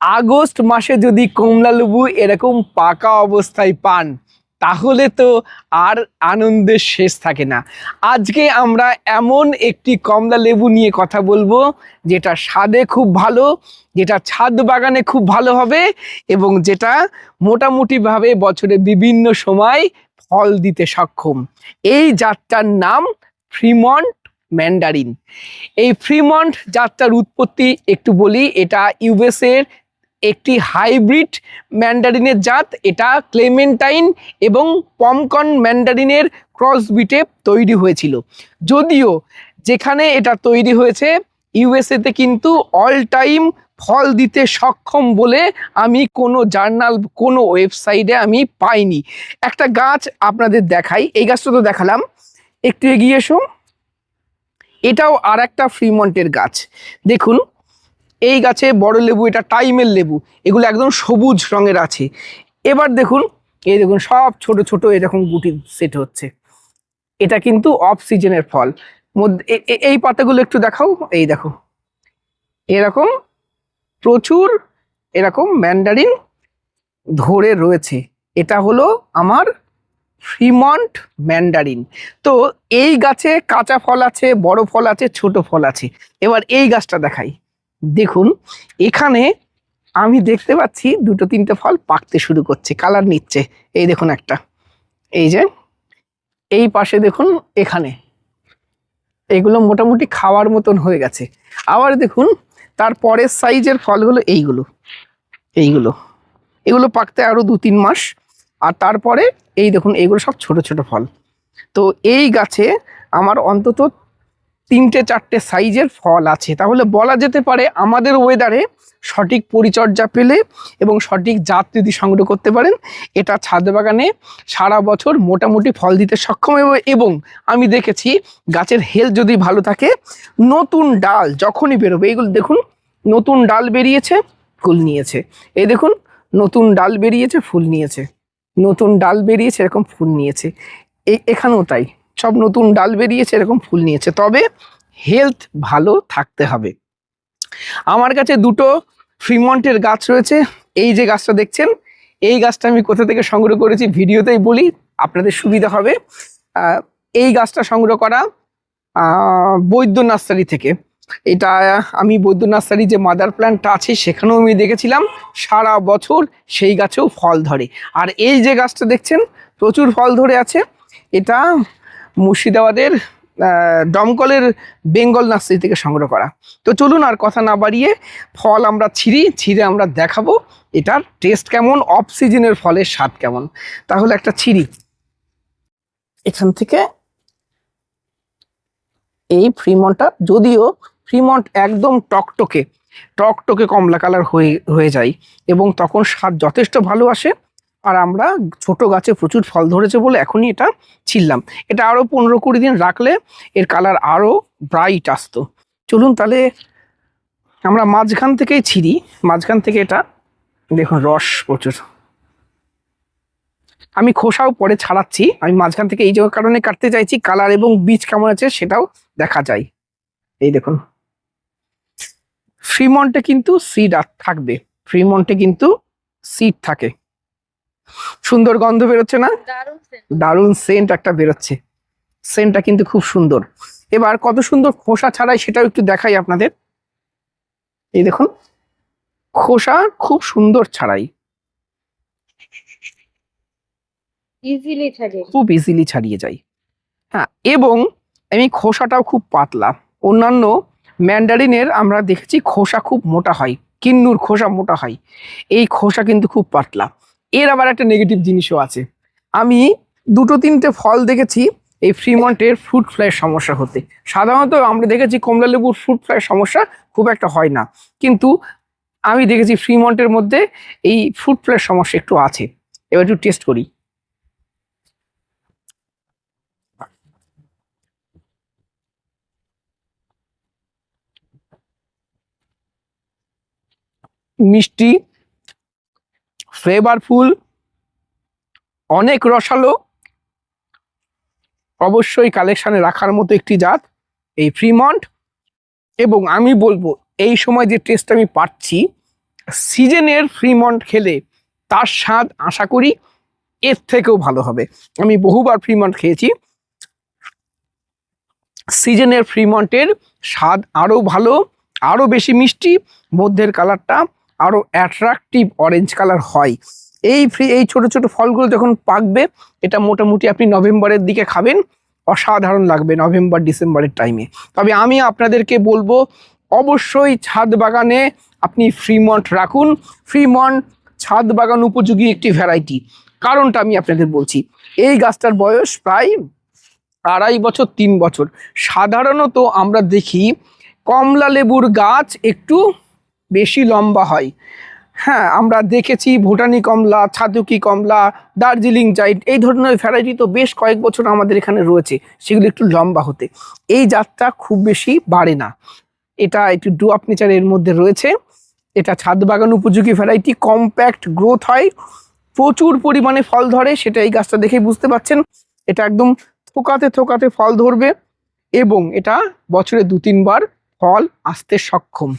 August মাসে যদি কমলা লেবু এরকম পাকা অবস্থায় পান তাহলে তো আর আনন্দের শেষ থাকে না। আজকে আমরা এমন একটি কমলা লেবু নিয়ে কথা বলবো যেটা স্বাদে খুব ভালো, যেটা ছাদ বাগানে খুব ভালো হবে এবং যেটা মোটামুটিভাবে বছরে বিভিন্ন সময় ফল দিতে সক্ষম। এই জাতটার নাম ফ্রিমন্ট ম্যান্ডারিন। এই ফ্রিমন্ট জাতটার উৎপত্তি একটু বলি, এটা ইউএসএর একটি হাইব্রিড ম্যান্ডারিনের জাত। এটা ক্লেমেন্টাইন এবং পমকর্ন ম্যান্ডারিনের ক্রসবিটে তৈরি হয়েছিল। যদিও যেখানে এটা তৈরি হয়েছে ইউএসএতে কিন্তু অল টাইম ফল দিতে সক্ষম বলে আমি কোনো জার্নাল, কোনো ওয়েবসাইটে আমি পাইনি। একটা গাছ আপনাদের দেখাই, এই গাছটা তো দেখালাম, একটু এগিয়ে এসো। এটাও আর একটা ফ্রিমন্টের গাছ। দেখুন এই গাছে বড় লেবু, এটা টাইমের লেবু, এগুলো একদম সবুজ রঙের আছে। এবার দেখুন, এই দেখুন সব ছোট ছোট এরকম গুটি সেট হচ্ছে। এটা কিন্তু অফ সিজনের ফল। মধ্যে এই পাতাগুলো একটু দেখাও, এই দেখো এরকম প্রচুর এরকম ম্যান্ডারিন ধরে রয়েছে। এটা হলো আমার ফ্রিমন্ট ম্যান্ডারিন। তো এই গাছে কাঁচা ফল আছে, বড় ফল আছে, ছোট ফল আছে। এবার এই গাছটা দেখাই। দেখুন এখানে আমি দেখতে পাচ্ছি দুটো তিনটে ফল পাকতে শুরু করছে, কালার নিচ্ছে। এই দেখুন একটা, এই যে এই পাশে দেখুন, এখানে এগুলো মোটামুটি খাওয়ার মতন হয়ে গেছে। আবার দেখুন তার পরের সাইজের ফলগুলো এইগুলো এইগুলো এগুলো পাকতে আরো 2-3 মাস। আর তারপরে এই দেখুন এগুলো সব ছোট ছোট ফল। তো এই গাছে আমার অন্তত 3-4টে সাইজের ফল আছে। তাহলে বলা যেতে পারে আমাদের ওয়েদারে সঠিক পরিচর্যা পেলে এবং সঠিক জাত যদি সংগ্রহ করতে পারেন, এটা ছাদ বাগানে সারা বছর মোটামুটি ফল দিতে সক্ষম। এবং আমি দেখেছি গাছের হেলথ যদি ভালো থাকে, নতুন ডাল যখনই বেরোবে, এইগুলো দেখুন নতুন ডাল বেরিয়েছে, ফুল নিয়েছে। এই দেখুন নতুন ডাল বেরিয়েছে, ফুল নিয়েছে, নতুন ডাল বেরিয়েছে, এরকম ফুল নিয়েছে। এখানেও তাই, সব নতুন ডাল বেরিয়েছে, এরকম ফুল নিয়েছে। তবে হেলথ ভালো থাকতে হবে। আমার কাছে দুটো ফ্রিমন্টের গাছ রয়েছে। এই যে গাছটা দেখছেন, এই গাছটা আমি কোথা থেকে সংগ্রহ করেছি ভিডিওতেই বলি, আপনাদের সুবিধা হবে। এই গাছটা সংগ্রহ করা বৈদ্য নার্সারি থেকে। এটা আমি বৈদ্য নার্সারি যে মাদার প্ল্যান্টটা আছে সেখানেও আমি দেখেছিলাম, সারা বছর সেই গাছেও ফল ধরে। আর এই যে গাছটা দেখছেন প্রচুর ফল ধরে আছে, এটা মুর্শিদাবাদের দমকলের বেঙ্গল নার্সারি থেকে সংগ্রহ করা। তো চলুন আর কথা না বাড়িয়ে ফল আমরা ছিঁড়ে আমরা দেখাবো এটার টেস্ট কেমন, অফ সিজনের ফলের স্বাদ কেমন। তাহলে একটা ছিঁড়ি এখান থেকে। এই ফ্রিমন্টটা, যদিও ফ্রিমন্ট একদম টকটকে টকটকে কমলা কালার হয়ে যায় এবং তখন স্বাদ যথেষ্ট ভালো আসে। আর আমরা ছোট গাছে প্রচুর ফল ধরেছে বলে এখনই এটা ছিললাম। এটা আরও 15-20 দিন রাখলে এর কালার আরও ব্রাইট আসতো। চলুন তাহলে আমরা মাঝখান থেকেই ছিঁড়ি। মাঝখান থেকে এটা দেখুন রস প্রচুর। আমি খোসাও পরে ছাড়াচ্ছি, আমি মাঝখান থেকে এই যে কারণে কাটতে চাইছি, কালার এবং বীজ কেমন আছে সেটাও দেখা যায়। এই দেখুন ফ্রিমন্টে কিন্তু সিড থাকবে, ফ্রিমন্টে কিন্তু সিড থাকে। সুন্দর গন্ধ বেরোচ্ছে না? দারুণ সেন্ট একটা বেরোচ্ছে, সেন্টটা কিন্তু খুব সুন্দর। এবার কত সুন্দর খোসা ছাড়াই সেটাও একটু দেখাই আপনাদের। এই দেখুন খোসা খুব সুন্দর ছাড়াই, খুব ইজিলি ছাড়িয়ে যায়। হ্যাঁ, এবং আমি খোসাটাও খুব পাতলা। অন্যান্য ম্যান্ডারিনের আমরা দেখেছি খোসা খুব মোটা হয়, কিন্নুর খোসা মোটা হয়, এই খোসা কিন্তু খুব পাতলা। এর আবার একটা নেগেটিভ জিনিসও আছে। আমি 2-3টে ফল দেখেছি এই ফ্রিমন্টের ফ্রুট ফ্লাইয়ের সমস্যা হতে। সাধারণত আমরা দেখেছি কমলা লেবুর ফ্রুট ফ্লাইয়ের সমস্যা খুব একটা হয় না, কিন্তু আমি দেখেছি ফ্রিমন্টের মধ্যে এই ফ্রুট ফ্লাইয়ের সমস্যা একটু আছে। এবার একটু টেস্ট করি। মিষ্টি, ফ্লেভারফুল, অনেক রসালো, অবশ্যই কালেকশানে রাখার মতো একটি জাত এই ফ্রিমন্ট। এবং আমি বলবো এই সময় যে টেস্ট আমি পাচ্ছি, সিজনের ফ্রিমন্ট খেলে তার স্বাদ আশা করি এর থেকেও ভালো হবে। আমি বহুবার ফ্রিমন্ট খেয়েছি, সিজনের ফ্রিমন্টের স্বাদ আরও ভালো, আরও বেশি মিষ্টি, মধ্যের কালারটা আরও অ্যাট্রাকটিভ অরেঞ্জ কালার হয়। এই ছোট ছোট ফলগুলো যখন পাকবে, এটা মোটামুটি আপনি নভেম্বরের দিকে খাবেন, অসাধারণ লাগবে নভেম্বর ডিসেম্বরের টাইমে। তবে আমি আপনাদেরকে বলবো অবশ্যই ছাদ বাগানে আপনি ফ্রিমন্ট রাখুন। ফ্রিমন্ট ছাদ বাগান উপযোগী একটি ভ্যারাইটি। কারণটা আমি আপনাদের বলছি, এই গাছটার বয়স প্রায় 2.5 বছর 3 বছর। সাধারণত আমরা দেখি কমলা লেবুর গাছ একটু বেশি লম্বা হয়। হ্যাঁ, আমরা দেখেছি ভুটানি কমলা, ছাতকি কমলা, দার্জিলিং জাইট, এই ধরনের ভ্যারাইটি তো বেশ কয়েক বছর আমাদের এখানে রয়েছে, সেগুলো একটু লম্বা হতে। এই জাতটা খুব বেশি বাড়ে না, এটা একটু ডুয়াপ নেচারের মধ্যে রয়েছে। এটা ছাদ বাগান উপযোগী ভ্যারাইটি, কম্প্যাক্ট গ্রোথ হয়, প্রচুর পরিমাণে ফল ধরে, সেটা এই গাছটা দেখেই বুঝতে পাচ্ছেন। এটা একদম থোকাতে থোকাতে ফল ধরবে এবং এটা বছরে 2-3 বার ফল আসতে সক্ষম।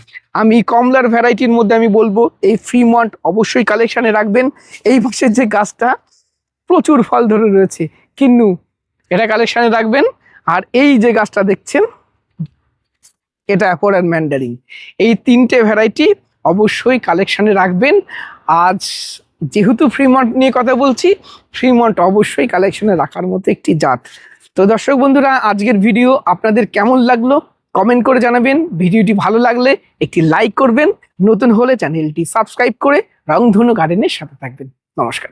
আমি কমলার ভ্যারাইটির মধ্যে আমি বলবো এই ফ্রিমন্ট অবশ্যই কালেকশানে রাখবেন। এই মাসের যে গাছটা প্রচুর ফল ধরে রয়েছে, কিন্তু এটা কালেকশানে রাখবেন। আর এই যে গাছটা দেখছেন, এটা অ্যাপোরার ম্যান্ডারিন, এই 3টে ভ্যারাইটি অবশ্যই কালেকশানে রাখবেন। আজ যেহেতু ফ্রিমন্ট নিয়ে কথা বলছি, ফ্রিমন্ট অবশ্যই কালেকশানে রাখার মতো একটি জাত। তো দর্শক বন্ধুরা, আজকের ভিডিও আপনাদের কেমন লাগলো কমেন্ট করে জানাবেন। ভিডিওটি ভালো লাগলে একটি লাইক করবেন, নতুন হলে চ্যানেলটি সাবস্ক্রাইব করে রংধনু গার্ডেনের সাথে থাকবেন। নমস্কার।